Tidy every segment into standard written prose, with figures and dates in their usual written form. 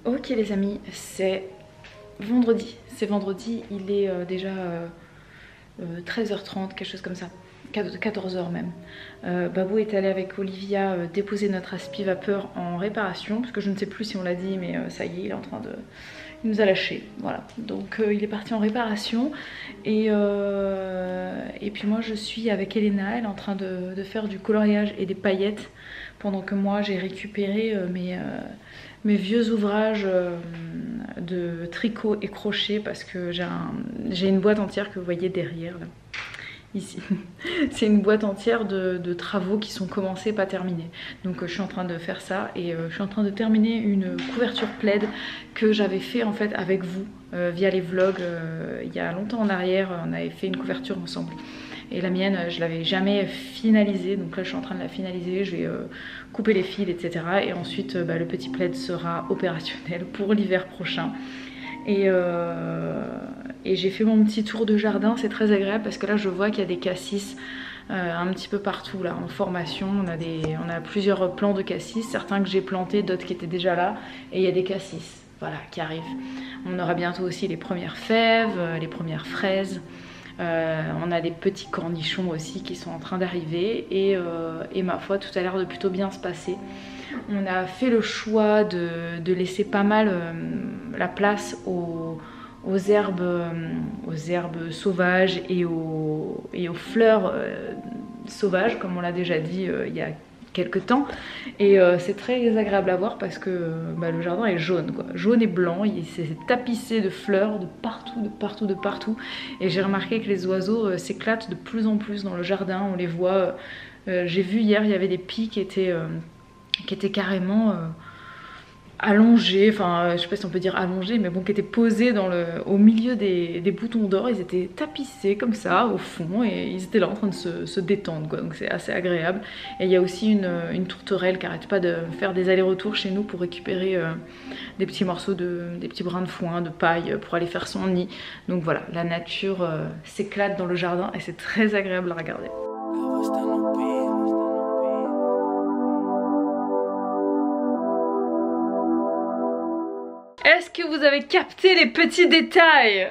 Ok les amis, c'est vendredi. C'est vendredi, il est déjà 13h30, quelque chose comme ça. 14h même. Babou est allé avec Olivia déposer notre aspivapeur en réparation, parce que je ne sais plus si on l'a dit, mais ça y est, il est en train de... Il nous a lâché, voilà. Donc il est parti en réparation et puis moi je suis avec Elena, elle est en train de faire du coloriage et des paillettes pendant que moi j'ai récupéré mes vieux ouvrages de tricot et crochet parce que j'ai une boîte entière que vous voyez derrière là. Ici, c'est une boîte entière de travaux qui sont commencés pas terminés. Donc je suis en train de faire ça et je suis en train de terminer une couverture plaid que j'avais fait en fait avec vous via les vlogs il y a longtemps en arrière. On avait fait une couverture ensemble et la mienne je l'avais jamais finalisée, donc là je suis en train de la finaliser. Je vais couper les fils etc. et ensuite le petit plaid sera opérationnel pour l'hiver prochain. Et j'ai fait mon petit tour de jardin, c'est très agréable parce que là je vois qu'il y a des cassis un petit peu partout là en formation. On a plusieurs plants de cassis, certains que j'ai plantés, d'autres qui étaient déjà là, et il y a des cassis voilà, qui arrivent. On aura bientôt aussi les premières fèves, les premières fraises. On a des petits cornichons aussi qui sont en train d'arriver et ma foi tout a l'air de plutôt bien se passer. On a fait le choix de laisser pas mal la place aux herbes sauvages et aux fleurs sauvages, comme on l'a déjà dit il y a quelques temps. Et c'est très agréable à voir parce que le jardin est jaune, quoi. Jaune et blanc, il s'est tapissé de fleurs de partout, de partout, de partout. Et j'ai remarqué que les oiseaux s'éclatent de plus en plus dans le jardin, on les voit. J'ai vu hier, il y avait des pies qui étaient carrément allongés, enfin je sais pas si on peut dire allongés, mais bon, qui étaient posés au milieu des boutons d'or. Ils étaient tapissés comme ça au fond et ils étaient là en train de se détendre, quoi. Donc c'est assez agréable. Et il y a aussi une tourterelle qui arrête pas de faire des allers-retours chez nous pour récupérer des petits morceaux des petits brins de foin, de paille pour aller faire son nid. Donc voilà, la nature s'éclate dans le jardin et c'est très agréable à regarder. Est-ce que vous avez capté les petits détails?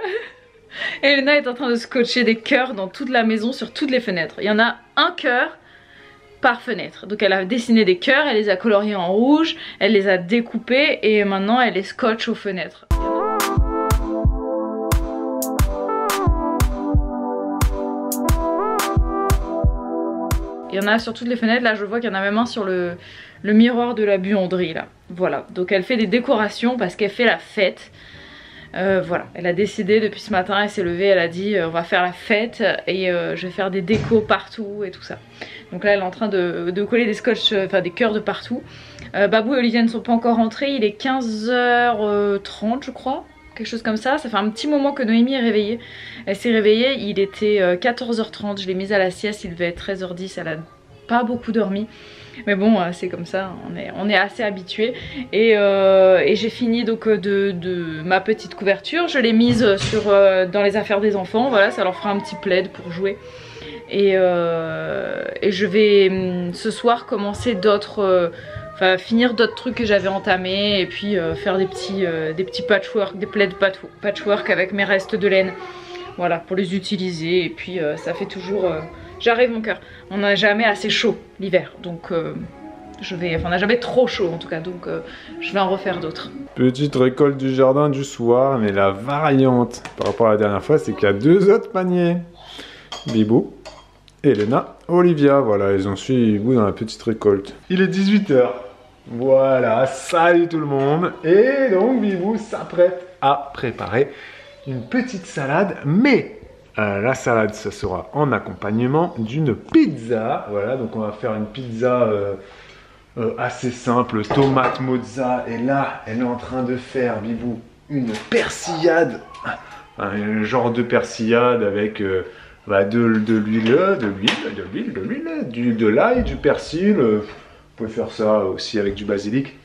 Elena est en train de scotcher des cœurs dans toute la maison, sur toutes les fenêtres. Il y en a un cœur par fenêtre. Donc elle a dessiné des cœurs, elle les a coloriés en rouge, elle les a découpés et maintenant elle les scotche aux fenêtres. Il y en a sur toutes les fenêtres, là je vois qu'il y en a même un sur le miroir de la buanderie là. Voilà, donc elle fait des décorations parce qu'elle fait la fête. Voilà, elle a décidé depuis ce matin, elle s'est levée, elle a dit on va faire la fête et je vais faire des décos partout et tout ça. Donc là elle est en train de coller des scotch, enfin des cœurs de partout. Babou et Olivia ne sont pas encore rentrés, il est 15h30 je crois. Quelque chose comme ça, ça fait un petit moment que Noémie est réveillée. Elle s'est réveillée, il était 14h30, je l'ai mise à la sieste, il devait être 13h10, elle a pas beaucoup dormi. Mais bon, c'est comme ça, on est assez habitués. Et j'ai fini donc de ma petite couverture, je l'ai mise dans les affaires des enfants, voilà, ça leur fera un petit plaid pour jouer. Et je vais ce soir commencer finir d'autres trucs que j'avais entamés et puis faire des petits patchwork, des plaids patchwork avec mes restes de laine, voilà, pour les utiliser. Et puis ça fait toujours j'arrive mon cœur, on n'a jamais assez chaud l'hiver, donc on n'a jamais trop chaud en tout cas, donc je vais en refaire d'autres. Petite récolte du jardin du soir, mais la variante par rapport à la dernière fois, c'est qu'il y a deux autres paniers. Bibou, Elena, Olivia, voilà, ils ont suivi Bibou dans la petite récolte. Il est 18h. Voilà, salut tout le monde. Et donc Bibou s'apprête à préparer une petite salade, mais la salade, ça sera en accompagnement d'une pizza. Voilà, donc on va faire une pizza assez simple, tomate, mozza. Et là, elle est en train de faire, Bibou, une persillade. Un genre de persillade avec de l'huile, de l'ail, du persil. Vous pouvez faire ça aussi avec du basilic.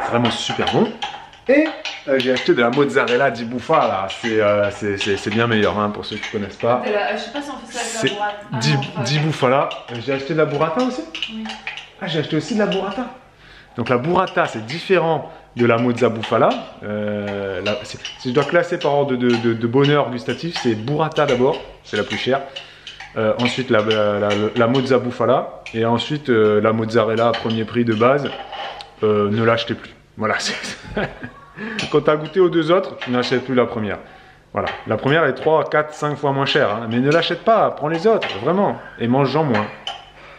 C'est vraiment super bon. Et j'ai acheté de la mozzarella di bufala, c'est bien meilleur hein, pour ceux qui ne connaissent pas. Je sais pas si on fait ça avec la burrata. Di bufala. J'ai acheté de la burrata aussi. Oui. Ah, j'ai acheté aussi de la burrata. Donc la burrata c'est différent de la Mozza Bufala. Si je dois classer par ordre de bonheur gustatif, c'est Burrata d'abord, c'est la plus chère. Ensuite la Mozza Bufala. Et ensuite la mozzarella premier prix de base. Ne l'achetez plus. Voilà. Quand tu as goûté aux deux autres, tu n'achètes plus la première. Voilà. La première est 3, 4, 5 fois moins chère. Hein. Mais ne l'achète pas, prends les autres, vraiment. Et mange-en moins.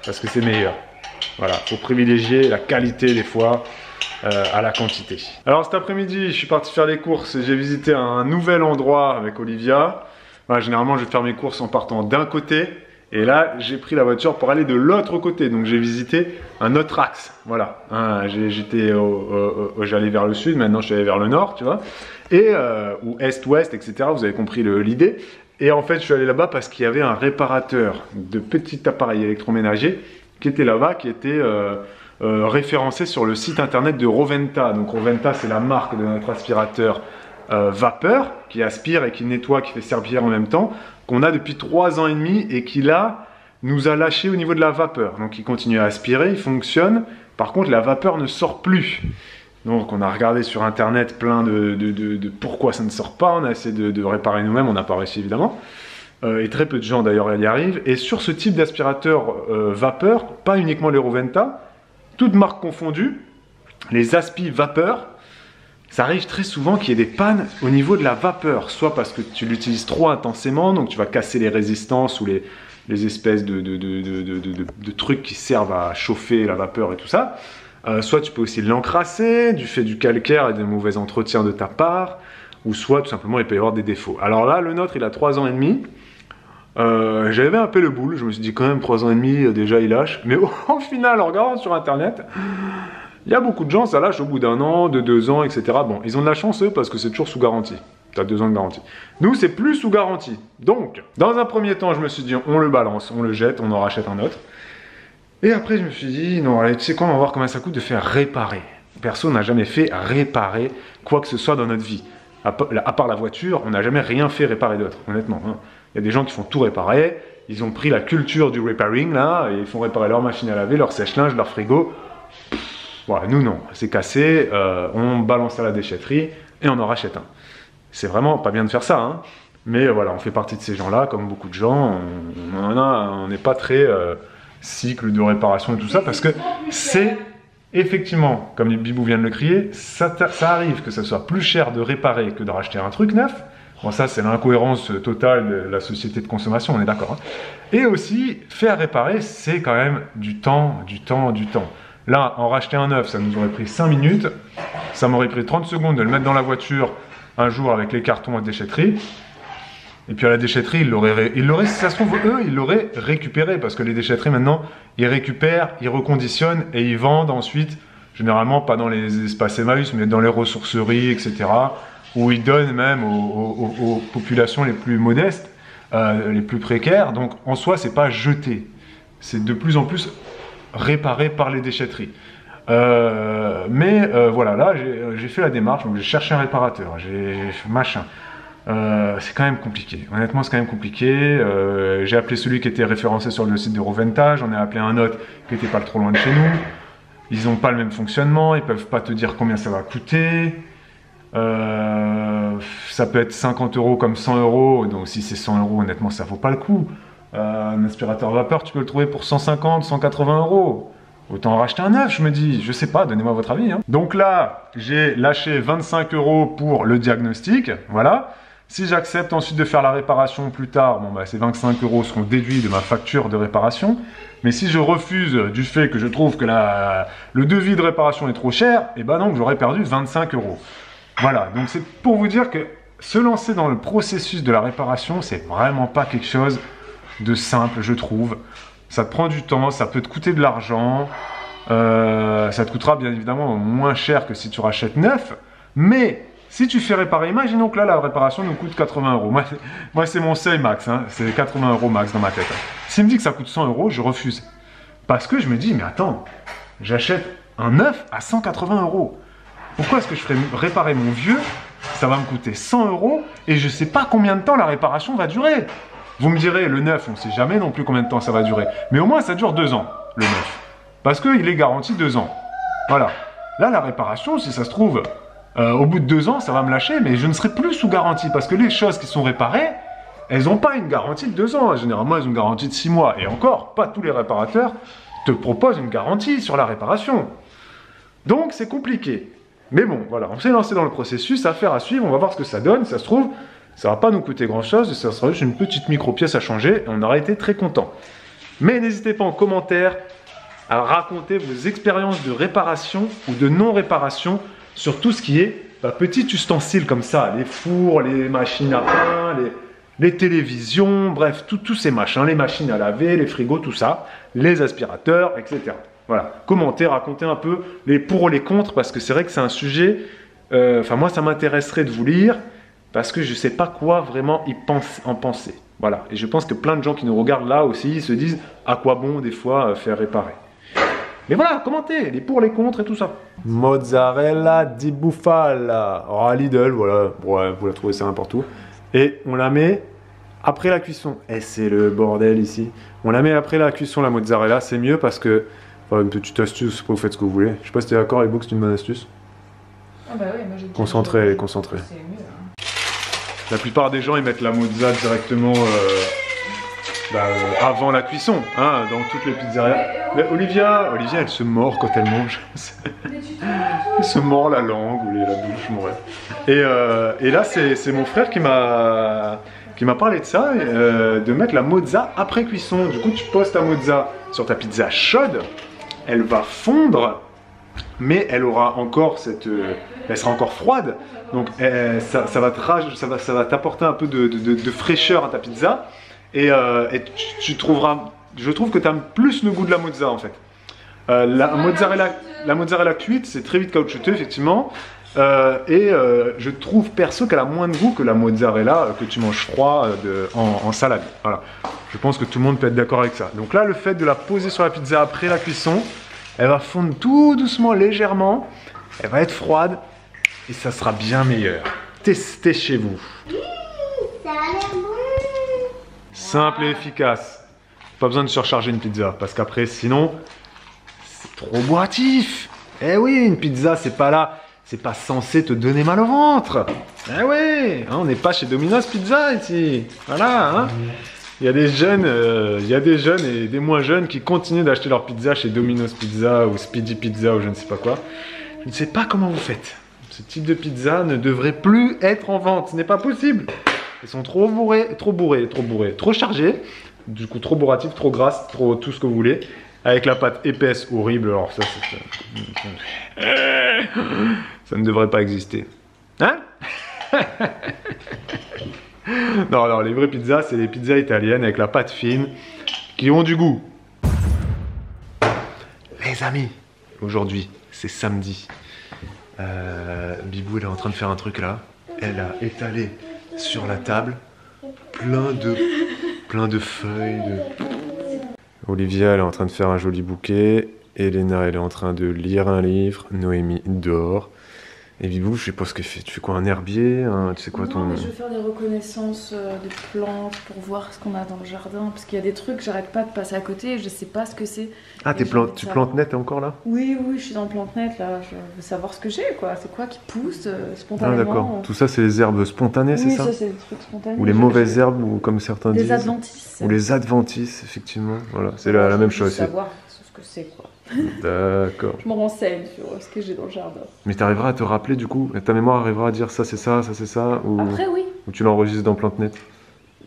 Parce que c'est meilleur. Voilà. Il faut privilégier la qualité des fois à la quantité. Alors cet après-midi, je suis parti faire les courses et j'ai visité un nouvel endroit avec Olivia. Voilà, généralement, je vais faire mes courses en partant d'un côté. Et là, j'ai pris la voiture pour aller de l'autre côté. Donc, j'ai visité un autre axe. Voilà. Hein, j'allais vers le sud, maintenant je suis allé vers le nord, tu vois. Et, ou est-ouest, etc. Vous avez compris l'idée. Et en fait, je suis allé là-bas parce qu'il y avait un réparateur de petits appareils électroménagers qui était là-bas, qui était référencé sur le site internet de Roventa. Donc, Roventa, c'est la marque de notre aspirateur vapeur qui aspire et qui nettoie, qui fait serpillière en même temps, qu'on a depuis 3 ans et demi et qui là nous a lâché au niveau de la vapeur. Donc il continue à aspirer, il fonctionne. Par contre la vapeur ne sort plus. Donc on a regardé sur internet plein de pourquoi ça ne sort pas. On a essayé de réparer nous-mêmes, on n'a pas réussi évidemment. Et très peu de gens d'ailleurs y arrivent. Et sur ce type d'aspirateur vapeur, pas uniquement les Roventa, toutes marques confondues, les aspi vapeur, ça arrive très souvent qu'il y ait des pannes au niveau de la vapeur, soit parce que tu l'utilises trop intensément, donc tu vas casser les résistances ou les espèces de trucs qui servent à chauffer la vapeur et tout ça. Soit tu peux aussi l'encrasser du fait du calcaire et des mauvais entretiens de ta part, ou soit tout simplement il peut y avoir des défauts. Alors là, le nôtre il a 3 ans et demi. J'avais un peu le boule, je me suis dit quand même 3 ans et demi, déjà il lâche. Mais au final, en regardant sur internet, il y a beaucoup de gens, ça lâche au bout d'1 an, de 2 ans, etc. Bon, ils ont de la chance eux parce que c'est toujours sous garantie. Tu as 2 ans de garantie. Nous, c'est plus sous garantie. Donc, dans un premier temps, je me suis dit, on le balance, on le jette, on en rachète un autre. Et après, je me suis dit, non, allez, tu sais quoi, on va voir combien ça coûte de faire réparer. Perso, on n'a jamais fait réparer quoi que ce soit dans notre vie. À part la voiture, on n'a jamais rien fait réparer d'autre, honnêtement. Hein. Il y a des gens qui font tout réparer. Ils ont pris la culture du repairing, là, et ils font réparer leur machine à laver, leur sèche-linge, leur frigo. Voilà, nous non, c'est cassé, on balance à la déchetterie et on en rachète un. C'est vraiment pas bien de faire ça, hein. Mais voilà, on fait partie de ces gens-là, comme beaucoup de gens, on n'est pas très cycle de réparation et tout ça, parce que c'est effectivement, comme Bibou vient de le crier, ça arrive que ça soit plus cher de réparer que de racheter un truc neuf. Bon, ça, c'est l'incohérence totale de la société de consommation, on est d'accord. Hein. Et aussi, faire réparer, c'est quand même du temps. Là, en racheter un neuf, ça nous aurait pris 5 minutes. Ça m'aurait pris 30 secondes de le mettre dans la voiture un jour avec les cartons à déchetterie. Et puis à la déchetterie, si ça se trouve, eux, ils l'auraient récupéré. Parce que les déchetteries, maintenant, ils récupèrent, ils reconditionnent et ils vendent ensuite, généralement pas dans les espaces Emmaüs, mais dans les ressourceries, etc. Où ils donnent même aux populations les plus modestes, les plus précaires. Donc en soi, c'est pas jeté. C'est de plus en plus réparé par les déchetteries. Voilà, là j'ai fait la démarche, donc j'ai cherché un réparateur, j'ai fait machin. C'est quand même compliqué, honnêtement c'est quand même compliqué. J'ai appelé celui qui était référencé sur le site de Roventa, j'en ai appelé un autre qui n'était pas trop loin de chez nous. Ils n'ont pas le même fonctionnement, ils peuvent pas te dire combien ça va coûter. Ça peut être 50 € comme 100 €, donc si c'est 100 €, honnêtement ça vaut pas le coup. Un aspirateur vapeur, tu peux le trouver pour 150, 180 €. Autant en racheter un neuf, je me dis, je sais pas, donnez-moi votre avis. Hein. Donc là, j'ai lâché 25 € pour le diagnostic, voilà. Si j'accepte ensuite de faire la réparation plus tard, bon bah ces 25 € seront déduits de ma facture de réparation. Mais si je refuse du fait que je trouve que le devis de réparation est trop cher, et ben donc j'aurais perdu 25 €. Voilà, donc c'est pour vous dire que se lancer dans le processus de la réparation, c'est vraiment pas quelque chose de simple, je trouve. Ça te prend du temps, ça peut te coûter de l'argent, ça te coûtera bien évidemment moins cher que si tu rachètes neuf, mais si tu fais réparer, imaginons que là la réparation nous coûte 80 €. Moi c'est mon seuil max, hein, c'est 80 € max dans ma tête. S'il me dit que ça coûte 100 €, je refuse. Parce que je me dis, mais attends, j'achète un neuf à 180 €. Pourquoi est-ce que je ferais réparer mon vieux? Ça va me coûter 100 € et je ne sais pas combien de temps la réparation va durer. Vous me direz, le neuf, on ne sait jamais non plus combien de temps ça va durer. Mais au moins, ça dure 2 ans, le neuf. Parce qu'il est garanti 2 ans. Voilà. Là, la réparation, si ça se trouve, au bout de 2 ans, ça va me lâcher, mais je ne serai plus sous garantie. Parce que les choses qui sont réparées, elles n'ont pas une garantie de 2 ans. Généralement, elles ont une garantie de 6 mois. Et encore, pas tous les réparateurs te proposent une garantie sur la réparation. Donc, c'est compliqué. Mais bon, voilà, on s'est lancé dans le processus, affaire à suivre, on va voir ce que ça donne. Ça se trouve, ça va pas nous coûter grand-chose, ça sera juste une petite micro-pièce à changer, et on aura été très content. Mais n'hésitez pas en commentaire à raconter vos expériences de réparation ou de non-réparation sur tout ce qui est petit ustensile comme ça, les fours, les machines à pain, les télévisions, bref, tous ces machins, les machines à laver, les frigos, tout ça, les aspirateurs, etc. Voilà, commentez, racontez un peu les pour et les contre, parce que c'est vrai que c'est un sujet, moi ça m'intéresserait de vous lire, parce que je ne sais pas quoi vraiment en penser. Voilà, et je pense que plein de gens qui nous regardent là aussi se disent à quoi bon des fois faire réparer. Mais voilà, commentez, les pour, les contre et tout ça. Mozzarella di bufala, à Lidl, voilà, ouais, vous la trouvez ça n'importe où. Et on la met après la cuisson. Et c'est le bordel ici. On la met après la cuisson, la mozzarella, c'est mieux parce que... Enfin, une petite astuce, vous faites ce que vous voulez. Je sais pas si tu es d'accord avec vous que c'est une bonne astuce. Ah bah oui, moi j'ai dit... Concentré, concentré. C'est mieux, hein. La plupart des gens, ils mettent la mozza directement avant la cuisson, hein, dans toutes les pizzerias. Mais Olivia, elle se mord quand elle mange. Elle se mord la langue ou la bouche, ouais. Et là, c'est mon frère qui m'a parlé de ça, de mettre la mozza après cuisson. Du coup, tu poses ta mozza sur ta pizza chaude, elle va fondre, mais elle aura encore elle sera encore froide. Donc ça va t'apporter un peu de fraîcheur à ta pizza. Et tu trouveras, je trouve que tu as plus le goût de la mozza en fait. La mozzarella cuite, c'est très vite caoutchouteux effectivement. Je trouve perso qu'elle a moins de goût que la mozzarella que tu manges froid en salade. Voilà. Je pense que tout le monde peut être d'accord avec ça. Donc là, le fait de la poser sur la pizza après la cuisson, elle va fondre tout doucement, légèrement. Elle va être froide et ça sera bien meilleur. Testez chez vous. Ça a l'air bon. Simple et efficace. Pas besoin de surcharger une pizza parce qu'après, sinon, c'est trop bourratif. Eh oui, une pizza, c'est pas là. C'est pas censé te donner mal au ventre. Eh oui, hein, on n'est pas chez Domino's Pizza ici. Voilà. Hein. Il y a des jeunes et des moins jeunes qui continuent d'acheter leur pizza chez Domino's Pizza ou Speedy Pizza ou je ne sais pas quoi. Je ne sais pas comment vous faites. Ce type de pizza ne devrait plus être en vente. Ce n'est pas possible. Ils sont trop bourrés, trop chargés. Du coup, trop bourratifs, trop grasses, trop tout ce que vous voulez. Avec la pâte épaisse, horrible. Alors ça, ça ne devrait pas exister. Hein? Non, les vraies pizzas, c'est les pizzas italiennes avec la pâte fine qui ont du goût. Les amis, aujourd'hui, c'est samedi. Bibou, elle est en train de faire un truc là. Elle a étalé sur la table plein de feuilles. Olivia, elle est en train de faire un joli bouquet. Elena, elle est en train de lire un livre. Noémie dort. Et Bibou, je sais pas ce qu'elle fait. Tu fais quoi, un herbier, tu sais quoi ton... Non, mais je vais faire des reconnaissances de plantes pour voir ce qu'on a dans le jardin. Parce qu'il y a des trucs, j'arrête pas de passer à côté et je sais pas ce que c'est. Ah, tu plantes net encore là? Oui, je suis dans le plante net là. Je veux savoir ce que j'ai, quoi. C'est quoi qui pousse Ah, spontanément. d'accord. Tout ça, c'est les herbes spontanées, c'est ça? Oui, ça, c'est des trucs spontanés. Ou les mauvaises herbes, ou comme certains disent. Les adventices. Ou les adventices, effectivement. Voilà, c'est la même chose. Savoir ce que c'est, quoi. D'accord. Je me renseigne sur ce que j'ai dans le jardin. Mais tu arriveras à te rappeler du coup? Ta mémoire arrivera à dire ça c'est ça, ça c'est ça? Ou... Après, oui. Ou tu l'enregistres dans PlanteNet?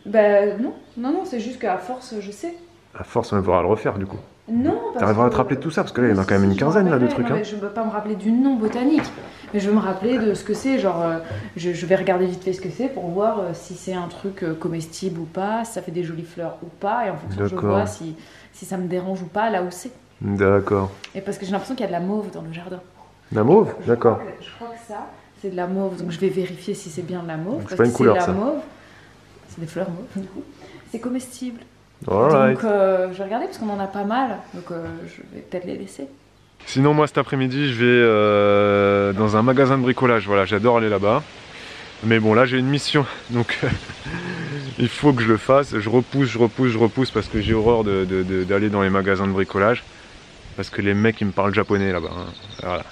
Ben non, c'est juste qu'à force, je sais. À force, on va le refaire du coup. Non, parce T'arriveras à que... te rappeler de tout ça? Parce que là, il y en a quand même une quinzaine là de trucs. Non, mais je ne peux pas me rappeler du nom botanique. Mais je veux me rappeler de ce que c'est. Genre, je vais regarder vite fait ce que c'est pour voir si c'est un truc comestible ou pas, si ça fait des jolies fleurs ou pas. Et en fonction, je vois si ça me dérange ou pas là où c'est. D'accord. Et parce que j'ai l'impression qu'il y a de la mauve dans le jardin. La mauve? D'accord. Je crois que ça, c'est de la mauve. Donc je vais vérifier si c'est bien de la mauve. C'est pas une couleur, ça. Mauve, c'est des fleurs mauves, du coup. C'est comestible. Alright. Donc je vais regarder parce qu'on en a pas mal. Donc je vais peut-être les laisser. Sinon, moi cet après-midi, je vais dans un magasin de bricolage. Voilà, j'adore aller là-bas. Mais bon, là j'ai une mission. Donc il faut que je le fasse. Je repousse parce que j'ai horreur d'aller dans les magasins de bricolage. Parce que les mecs ils me parlent japonais là-bas. Hein. Voilà.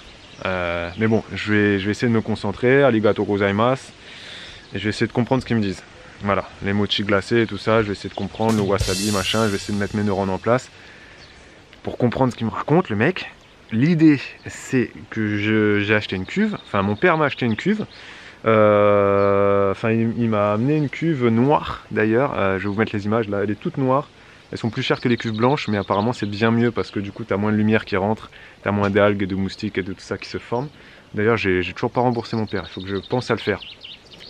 Mais bon, je vais essayer de me concentrer. Arigato gozaimasu. Et je vais essayer de comprendre ce qu'ils me disent. Voilà, les mochi glacés et tout ça, je vais essayer de comprendre, le wasabi, machin, je vais essayer de mettre mes neurones en place pour comprendre ce qu'il me raconte, le mec. L'idée, c'est que j'ai acheté une cuve, enfin mon père m'a acheté une cuve, il m'a amené une cuve noire d'ailleurs, je vais vous mettre les images là, elle est toute noire, elles sont plus chères que les cuves blanches, mais apparemment c'est bien mieux parce que du coup tu as moins de lumière qui rentre, tu as moins d'algues, de moustiques et de tout ça qui se forment. D'ailleurs j'ai toujours pas remboursé mon père, il faut que je pense à le faire.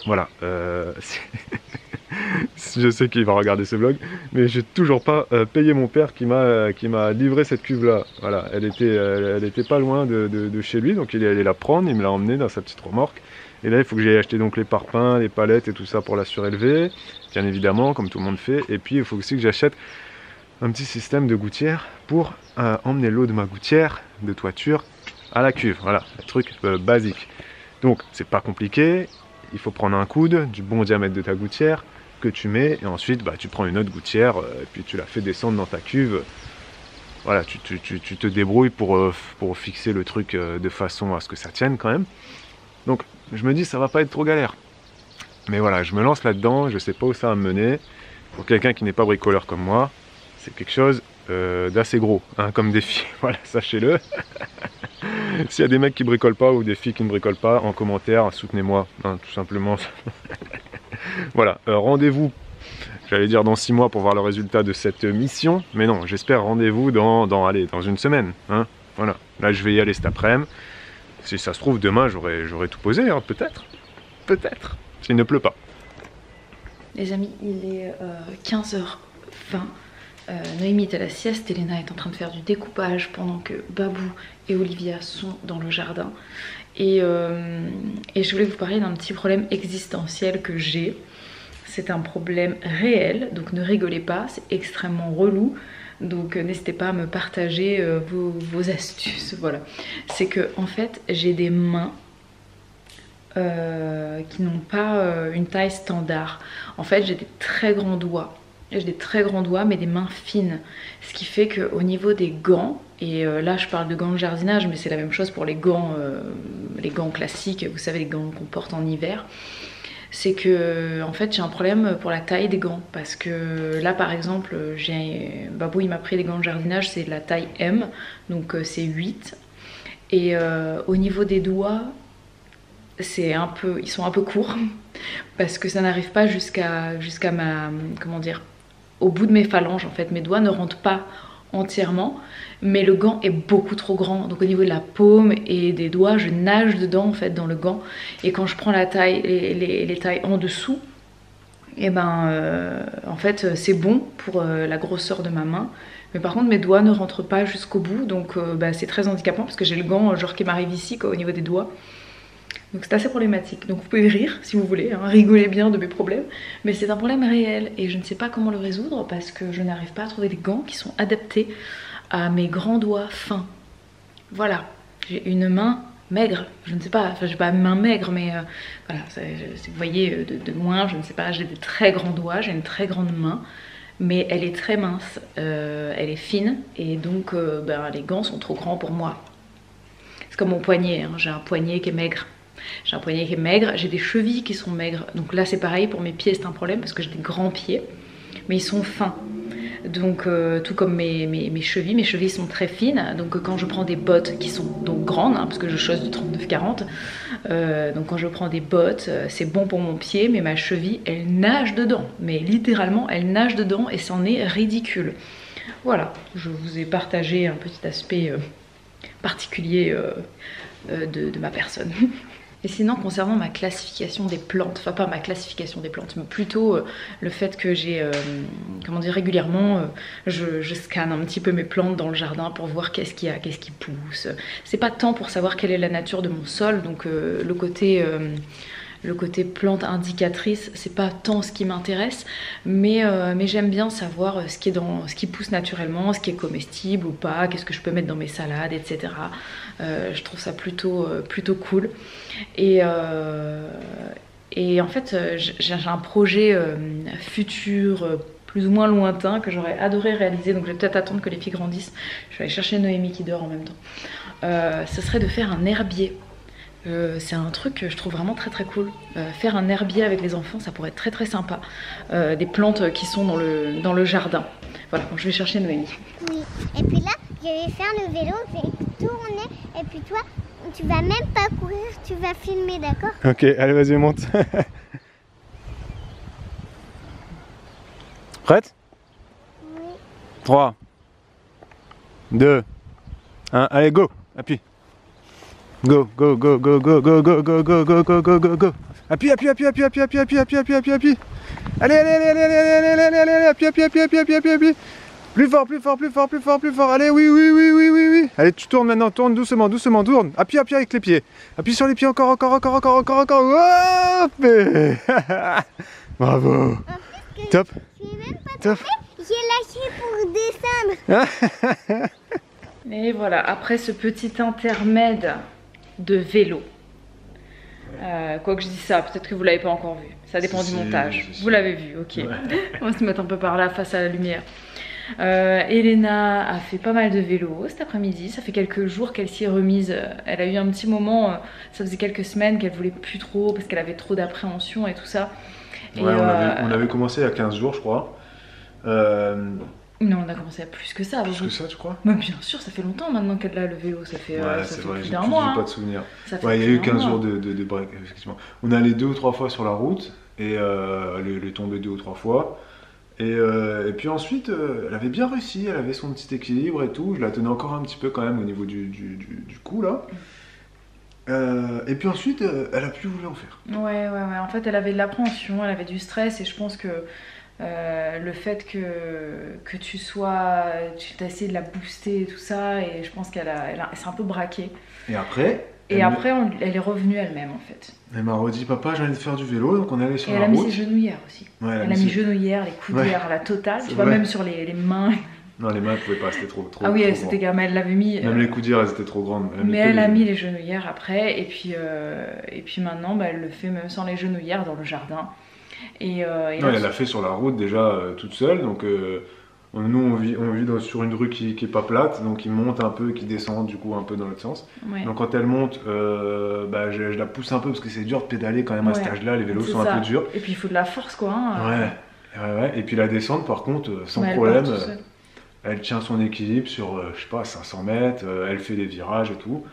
Voilà, je sais qu'il va regarder ce vlog, mais j'ai toujours pas payé mon père qui m'a livré cette cuve là. Voilà, elle était pas loin de chez lui, donc il est allé la prendre, il me l'a emmenée dans sa petite remorque. Et là il faut que j'aille acheter donc les parpaings, les palettes et tout ça pour la surélever, bien évidemment, comme tout le monde fait. Et puis il faut aussi que j'achète un petit système de gouttière pour emmener l'eau de ma gouttière de toiture à la cuve. Voilà, un truc basique. Donc c'est pas compliqué, il faut prendre un coude du bon diamètre de ta gouttière que tu mets, et ensuite tu prends une autre gouttière et puis tu la fais descendre dans ta cuve. Voilà, tu te débrouilles pour fixer le truc de façon à ce que ça tienne quand même. Donc je me dis ça va pas être trop galère. Mais voilà, je me lance là-dedans, je sais pas où ça va me mener. Pour quelqu'un qui n'est pas bricoleur comme moi, c'est quelque chose d'assez gros, hein, comme défi. Voilà, sachez-le. S'il y a des mecs qui bricolent pas ou des filles qui ne bricolent pas, en commentaire, soutenez-moi, hein, tout simplement. Voilà, rendez-vous, j'allais dire dans 6 mois pour voir le résultat de cette mission, mais non, j'espère rendez-vous dans une semaine. Hein, voilà, là je vais y aller cet après-midi. Si ça se trouve, demain j'aurai tout posé, hein, peut-être. Peut-être, s'il ne pleut pas. Les amis, il est 15h20. Noémie est à la sieste, Elena est en train de faire du découpage pendant que Babou et Olivia sont dans le jardin. Et je voulais vous parler d'un petit problème existentiel que j'ai. C'est un problème réel, donc ne rigolez pas, c'est extrêmement relou. Donc n'hésitez pas à me partager vos astuces. Voilà. C'est que en fait j'ai des mains qui n'ont pas une taille standard. En fait j'ai des très grands doigts. J'ai des très grands doigts mais des mains fines. Ce qui fait qu'au niveau des gants, et là je parle de gants de jardinage mais c'est la même chose pour les gants classiques, vous savez les gants qu'on porte en hiver. C'est que en fait j'ai un problème pour la taille des gants. Parce que là par exemple, Babou il m'a pris des gants de jardinage, c'est la taille M, donc c'est 8. Et au niveau des doigts, ils sont un peu courts. Parce que ça n'arrive pas jusqu'à ma, comment dire, au bout de mes phalanges en fait. Mes doigts ne rentrent pas entièrement, mais le gant est beaucoup trop grand, donc au niveau de la paume et des doigts je nage dedans en fait dans le gant, et quand je prends la taille, les tailles en dessous, et ben en fait c'est bon pour la grosseur de ma main, mais par contre mes doigts ne rentrent pas jusqu'au bout, donc c'est très handicapant parce que j'ai le gant genre qui m'arrive ici quoi, au niveau des doigts. Donc c'est assez problématique. Donc vous pouvez rire si vous voulez, hein, rigolez bien de mes problèmes. Mais c'est un problème réel et je ne sais pas comment le résoudre parce que je n'arrive pas à trouver des gants qui sont adaptés à mes grands doigts fins. Voilà, j'ai une main maigre, je ne sais pas, enfin j'ai pas une main maigre mais voilà, vous voyez de loin, je ne sais pas, j'ai des très grands doigts, j'ai une très grande main. Mais elle est très mince, elle est fine et donc les gants sont trop grands pour moi. C'est comme mon poignet, hein, j'ai un poignet qui est maigre. J'ai un poignet qui est maigre, j'ai des chevilles qui sont maigres. Donc là c'est pareil, pour mes pieds c'est un problème parce que j'ai des grands pieds. Mais ils sont fins. Donc tout comme mes chevilles sont très fines. Donc quand je prends des bottes qui sont donc grandes, hein, parce que je chausse du 39-40. Donc quand je prends des bottes, c'est bon pour mon pied, mais ma cheville elle nage dedans. Mais littéralement elle nage dedans et c'en est ridicule. Voilà, je vous ai partagé un petit aspect particulier de ma personne. Et sinon concernant ma classification des plantes, enfin pas ma classification des plantes, mais plutôt le fait que j'ai, comment dire, régulièrement je scanne un petit peu mes plantes dans le jardin pour voir qu'est-ce qu'il y a, qu'est-ce qui pousse. C'est pas tant pour savoir quelle est la nature de mon sol, donc le côté plante indicatrice, c'est pas tant ce qui m'intéresse, mais j'aime bien savoir ce qui pousse naturellement, ce qui est comestible ou pas, qu'est-ce que je peux mettre dans mes salades, etc. Je trouve ça plutôt cool. Et en fait, j'ai un projet futur, plus ou moins lointain, que j'aurais adoré réaliser, donc je vais peut-être attendre que les filles grandissent. Je vais aller chercher Noémie qui dort en même temps. ce serait de faire un herbier. C'est un truc que je trouve vraiment très très cool. Faire un herbier avec les enfants, ça pourrait être très très sympa. Des plantes qui sont dans le jardin. Voilà, bon, je vais chercher Noémie. Oui, et puis là, je vais faire le vélo, je vais tourner, et puis toi, tu vas même pas courir, tu vas filmer, d'accord? Ok, allez, vas-y, monte. Prête? Oui. 3, 2, 1, allez, go, appuie. Go, go, go, go, go, go, go, go, go, go, go, go, go, go. Appuie, appuie, appuie, appuie, appuie, appuie, appuie, appuie, appuie, appuie, appuie. Allez, allez, allez, allez, allez, allez, allez, allez, allez, appuie, appuie, appuie, appuie, appuie, appuie, appuie. Plus fort, plus fort, plus fort, plus fort, plus fort. Allez, oui, oui, oui, oui, oui, oui. Allez, tu tournes maintenant, tourne doucement, doucement, tourne. Appuie, appuie avec les pieds. Appuie sur les pieds encore, encore, encore, encore, encore, encore. Hop. Bravo. Top. Je suis même pas Top. j'ai lâché pour descendre. Et voilà, après ce petit intermède de vélo. Quoi que je dise ça, peut-être que vous l'avez pas encore vu. Ça dépend du montage. Vous l'avez vu, ok. Ouais. On va se mettre un peu par là face à la lumière. Elena a fait pas mal de vélo cet après-midi. Ça fait quelques jours qu'elle s'y est remise. Elle a eu un petit moment, ça faisait quelques semaines qu'elle voulait plus trop parce qu'elle avait trop d'appréhension et tout ça. Et ouais, on avait commencé il y a 15 jours, je crois. Non, on a commencé à plus que ça. Plus que ça, tu crois? Mais bien sûr, ça fait longtemps maintenant qu'elle a le vélo. Ça fait, ouais, ça fait vrai, plus d'un mois. J'ai pas de souvenir. Ouais, il y a eu 15 jours de break, effectivement. On est allé 2 ou 3 fois sur la route et elle est tombée 2 ou 3 fois. Et puis ensuite, elle avait bien réussi, elle avait son petit équilibre et tout. Je la tenais encore un petit peu quand même au niveau du cou là. Et puis ensuite, elle a plus voulu en faire. Ouais. En fait, elle avait de l'appréhension, elle avait du stress et je pense que le fait que tu as essayé de la booster et tout ça, et je pense qu'elle s'est un peu braquée. Et après, elle est revenue elle-même en fait. Elle m'a redit, papa, j'ai envie de faire du vélo, donc on est allé sur la route. Elle a mis ses genouillères aussi. Ouais, elle a mis genouillères, les coudières, la totale. Tu vois, même sur les mains. Non, les mains, elles pouvaient pas, c'était trop. Ah oui, c'était gamin, elle l'avait mis. Même les coudières, elles étaient trop grandes. Mais elle a mis les genouillères après, et puis maintenant, bah, elle le fait même sans les genouillères dans le jardin. Non, elle l'a fait sur la route déjà toute seule, donc nous on vit sur une rue qui est pas plate, donc il monte un peu et qui descend du coup un peu dans l'autre sens. Ouais. Donc quand elle monte, je la pousse un peu parce que c'est dur de pédaler quand même à cet âge-là, les vélos sont un peu durs. Et puis il faut de la force quoi. Hein, ouais. Et puis la descente par contre, sans problème, elle tient son équilibre sur, je sais pas, 500 mètres, elle fait des virages et tout.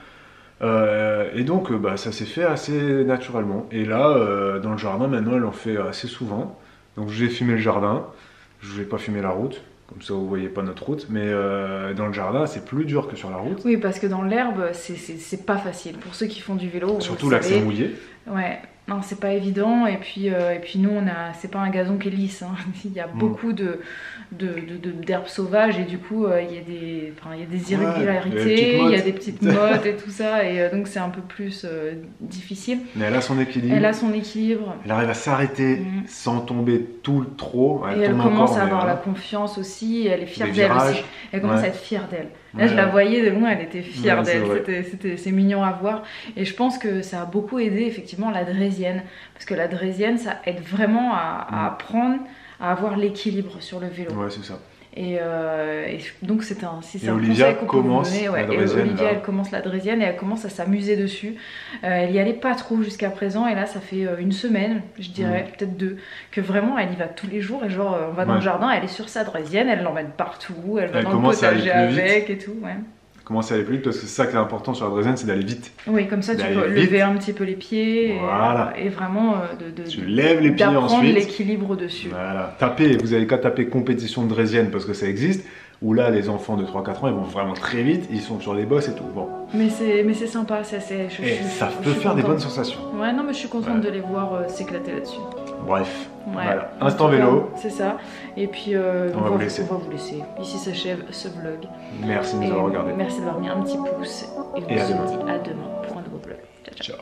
Et donc ça s'est fait assez naturellement. Et là, dans le jardin, maintenant, elle en fait assez souvent. Donc je vais filmer le jardin, je vais pas filmer la route, comme ça vous voyez pas notre route. Mais dans le jardin, c'est plus dur que sur la route. Oui, parce que dans l'herbe, c'est pas facile. Pour ceux qui font du vélo, surtout là que c'est mouillé. Ouais, non, c'est pas évident. Et puis nous, c'est pas un gazon qui est lisse. Hein. Il y a beaucoup d'herbes sauvages et du coup, il y a des irrégularités, il y a des petites mottes et tout ça. Et donc, c'est un peu plus difficile. Mais elle a son équilibre. Elle arrive à s'arrêter sans tomber trop. Elle commence à avoir la confiance aussi. Elle est fière d'elle aussi. Elle commence à être fière d'elle. Là, je la voyais de loin, elle était fière d'elle. C'est mignon à voir. Et je pense que ça a beaucoup aidé effectivement la draisienne. Parce que la draisienne, ça aide vraiment à apprendre à avoir l'équilibre sur le vélo. Ouais, c'est ça. Et donc, c'est un Olivia conseil qu'on peut vous donner. La draisienne, Olivia, elle commence la draisienne et elle commence à s'amuser dessus. Elle y allait pas trop jusqu'à présent. Et là, ça fait une semaine, je dirais, peut-être 2, que vraiment, elle y va tous les jours. Et genre, on va dans le jardin, elle est sur sa draisienne, elle l'emmène partout, elle va dans le potager avec et tout. Ouais. Commencer à aller plus vite parce que c'est ça qui est important sur la draisienne, c'est d'aller vite. Oui, comme ça tu peux lever un petit peu les pieds et vraiment tu lèves les pieds ensuite, l'équilibre dessus. Voilà, tapez, vous avez qu'à taper compétition de draisienne parce que ça existe. Où là, les enfants de 3-4 ans, ils vont vraiment très vite, ils sont sur les bosses et tout. Bon. Mais c'est sympa, ça peut faire des bonnes sensations. Ouais, non, mais je suis contente de les voir s'éclater là-dessus. Bref, voilà. Instant vélo. C'est ça. Et puis, on va vous laisser. Ici s'achève ce vlog. Merci de nous avoir regardé. Merci d'avoir mis un petit pouce. Et on se dit à demain pour un nouveau vlog. Ciao.